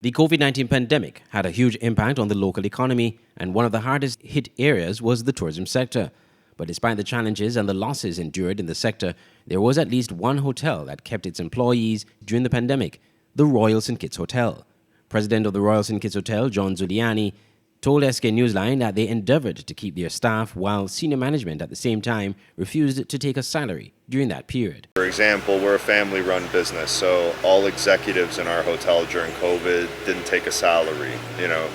The COVID-19 pandemic had a huge impact on the local economy, and one of the hardest hit areas was the tourism sector. But despite the challenges and the losses endured in the sector, there was at least one hotel that kept its employees during the pandemic, the Royal St. Kitts Hotel. President of the Royal St. Kitts Hotel, John Zuliani, told SK Newsline that they endeavored to keep their staff while senior management at the same time refused to take a salary during that period. For example, we're a family-run business, so all executives in our hotel during COVID didn't take a salary.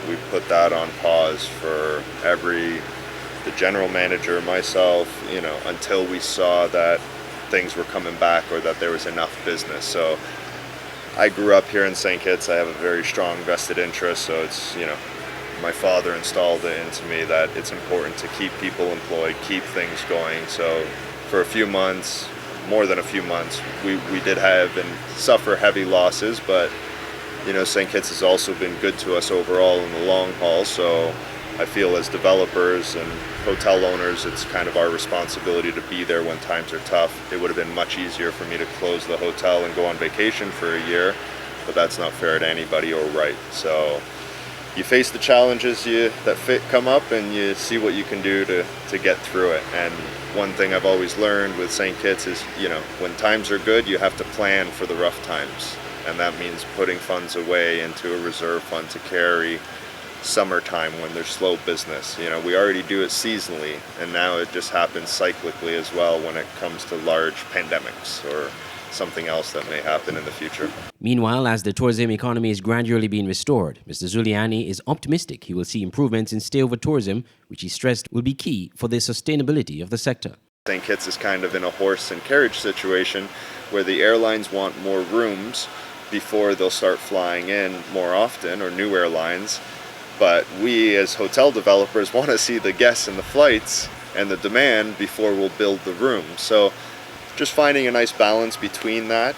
We put that on pause for the general manager, myself, until we saw that things were coming back or that there was enough business. So I grew up here in St. Kitts. I have a very strong vested interest, so it's, my father installed it into me that it's important to keep people employed, keep things going. So for a few months, more than a few months, we did have and suffer heavy losses, but St. Kitts has also been good to us overall in the long haul. So I feel as developers and hotel owners, it's kind of our responsibility to be there when times are tough. It would have been much easier for me to close the hotel and go on vacation for a year, but that's not fair to anybody or right. So you face the challenges that come up, and you see what you can do to get through it. And one thing I've always learned with St. Kitts is, when times are good, you have to plan for the rough times. And that means putting funds away into a reserve fund to carry summertime when there's slow business. We already do it seasonally, and now it just happens cyclically as well when it comes to large pandemics or something else that may happen in the future. Meanwhile, as the tourism economy is gradually being restored, Mr. Zuliani is optimistic he will see improvements in stay-over tourism, which he stressed will be key for the sustainability of the sector. St. Kitts is kind of in a horse and carriage situation where the airlines want more rooms before they'll start flying in more often, or new airlines. But we as hotel developers want to see the guests and the flights and the demand before we'll build the room. So just finding a nice balance between that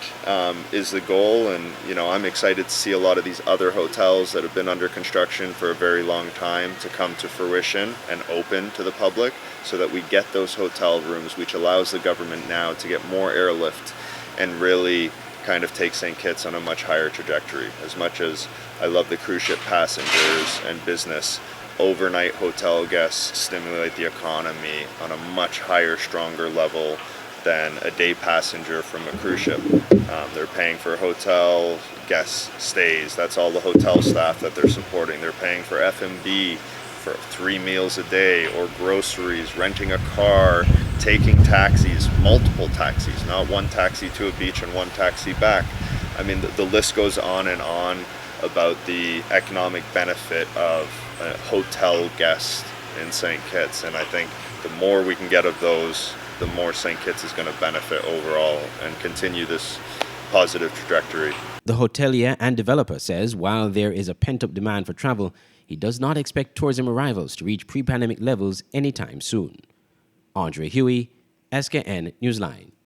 is the goal. And I'm excited to see a lot of these other hotels that have been under construction for a very long time to come to fruition and open to the public, so that we get those hotel rooms, which allows the government now to get more airlift and really kind of take St. Kitts on a much higher trajectory. As much as I love the cruise ship passengers and business, overnight hotel guests stimulate the economy on a much higher, stronger level than a day passenger from a cruise ship. They're paying for hotel guest stays. That's all the hotel staff that they're supporting. They're paying for F&B for 3 meals a day, or groceries, renting a car, taking taxis, multiple taxis, not one taxi to a beach and one taxi back. I mean, the list goes on and on about the economic benefit of a hotel guest in St. Kitts, and I think the more we can get of those, the more St. Kitts is going to benefit overall and continue this positive trajectory. The hotelier and developer says while there is a pent-up demand for travel, he does not expect tourism arrivals to reach pre-pandemic levels anytime soon. Andre Huey, SKN Newsline.